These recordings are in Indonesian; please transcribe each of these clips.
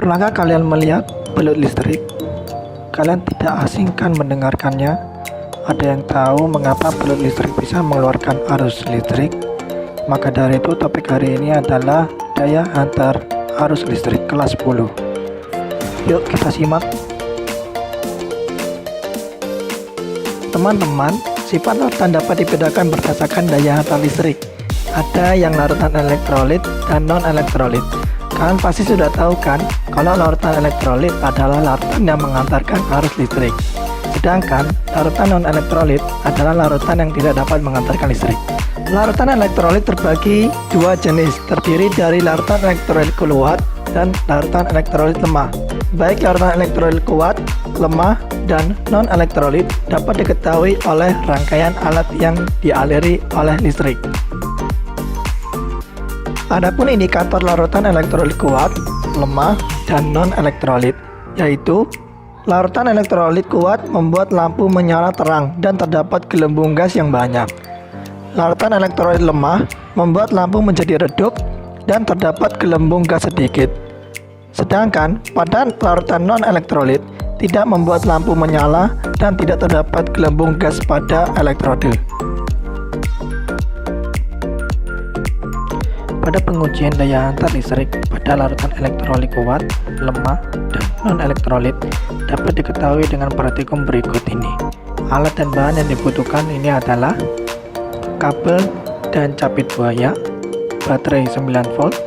Pernahkah kalian melihat belut listrik? Kalian tidak asing kan mendengarkannya? Ada yang tahu mengapa belut listrik bisa mengeluarkan arus listrik? Maka dari itu topik hari ini adalah daya antar arus listrik kelas 10. Yuk kita simak. Teman-teman, sifat larutan dapat dibedakan berdasarkan daya antar listrik. Ada yang larutan elektrolit dan non-elektrolit. Kalian pasti sudah tahu kan, kalau larutan elektrolit adalah larutan yang mengantarkan arus listrik. Sedangkan larutan non-elektrolit adalah larutan yang tidak dapat mengantarkan listrik. Larutan elektrolit terbagi dua jenis, terdiri dari larutan elektrolit kuat dan larutan elektrolit lemah. Baik larutan elektrolit kuat, lemah, dan non-elektrolit dapat diketahui oleh rangkaian alat yang dialiri oleh listrik. Adapun indikator larutan elektrolit kuat, lemah, dan non-elektrolit, yaitu larutan elektrolit kuat membuat lampu menyala terang dan terdapat gelembung gas yang banyak. Larutan elektrolit lemah membuat lampu menjadi redup dan terdapat gelembung gas sedikit. Sedangkan pada larutan non-elektrolit tidak membuat lampu menyala dan tidak terdapat gelembung gas pada elektrode. Pada pengujian daya antar listrik pada larutan elektrolit kuat, lemah, dan non-elektrolit dapat diketahui dengan praktikum berikut ini. Alat dan bahan yang dibutuhkan ini adalah kabel dan capit buaya, baterai 9 volt,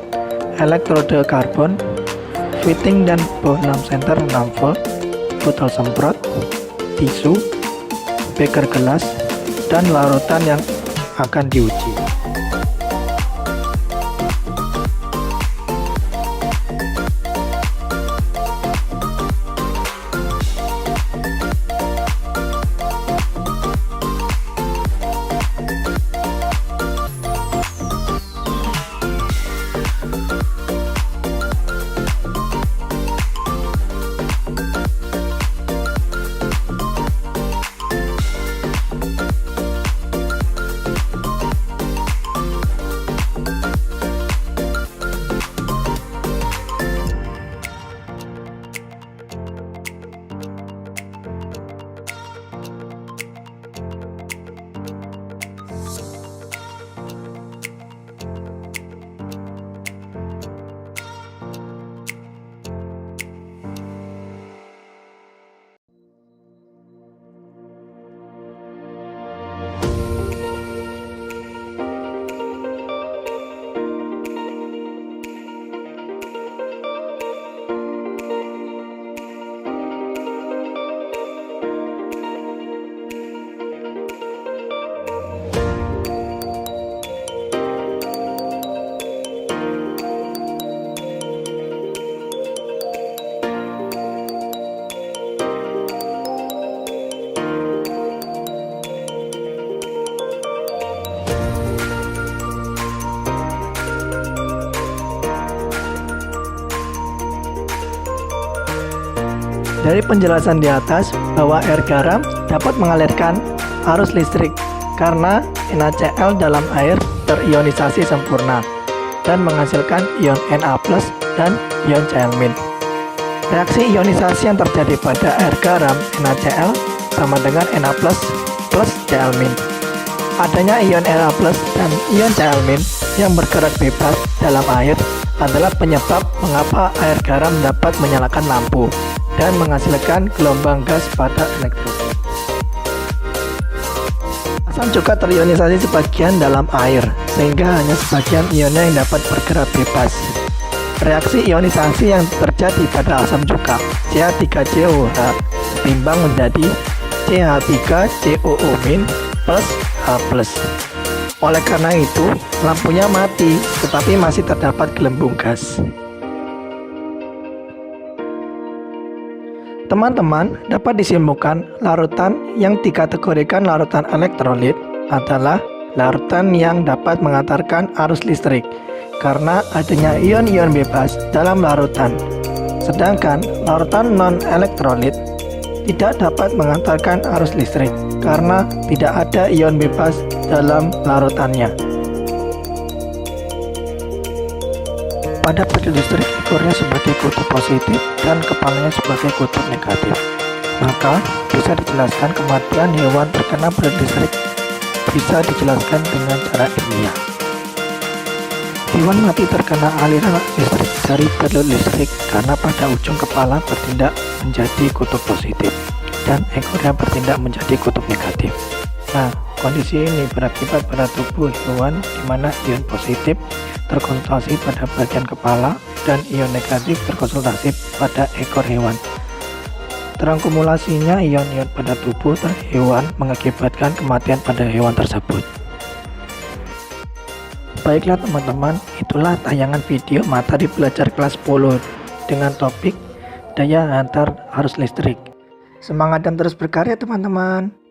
elektrode karbon, fitting dan bohlam senter 6 volt, botol semprot, tisu, beker gelas, dan larutan yang akan diuji. Dari penjelasan di atas bahwa air garam dapat mengalirkan arus listrik karena NaCl dalam air terionisasi sempurna dan menghasilkan ion Na+ dan ion Cl-. Reaksi ionisasi yang terjadi pada air garam NaCl sama dengan Na+ plus Cl-. Adanya ion Na+ dan ion Cl- yang bergerak bebas dalam air adalah penyebab mengapa air garam dapat menyalakan lampu dan menghasilkan gelombang gas pada elektrode. Asam juga terionisasi sebagian dalam air, sehingga hanya sebagian ionnya yang dapat bergerak bebas. Reaksi ionisasi yang terjadi pada asam cuka CH3COOH setimbang menjadi CH3COO- plus H+. Oleh karena itu, lampunya mati, tetapi masih terdapat gelembung gas. Teman-teman, dapat disimpulkan larutan yang dikategorikan larutan elektrolit adalah larutan yang dapat mengantarkan arus listrik karena adanya ion-ion bebas dalam larutan. Sedangkan larutan non-elektrolit tidak dapat mengantarkan arus listrik karena tidak ada ion bebas dalam larutannya. Pada listrik ekornya sebagai kutub positif dan kepalanya sebagai kutub negatif. Maka bisa dijelaskan kematian hewan terkena pelet listrik bisa dijelaskan dengan cara ilmiah. Hewan mati terkena aliran listrik dari pelet listrik karena pada ujung kepala bertindak menjadi kutub positif dan ekornya bertindak menjadi kutub negatif. Nah, kondisi ini berakibat pada tubuh hewan di mana ion positif terkonsentrasi pada bagian kepala dan ion negatif terkonsentrasi pada ekor hewan. Terakumulasinya ion-ion pada tubuh hewan mengakibatkan kematian pada hewan tersebut. Baiklah teman-teman, itulah tayangan video materi belajar kelas 10 dengan topik daya antar arus listrik. Semangat dan terus berkarya teman-teman.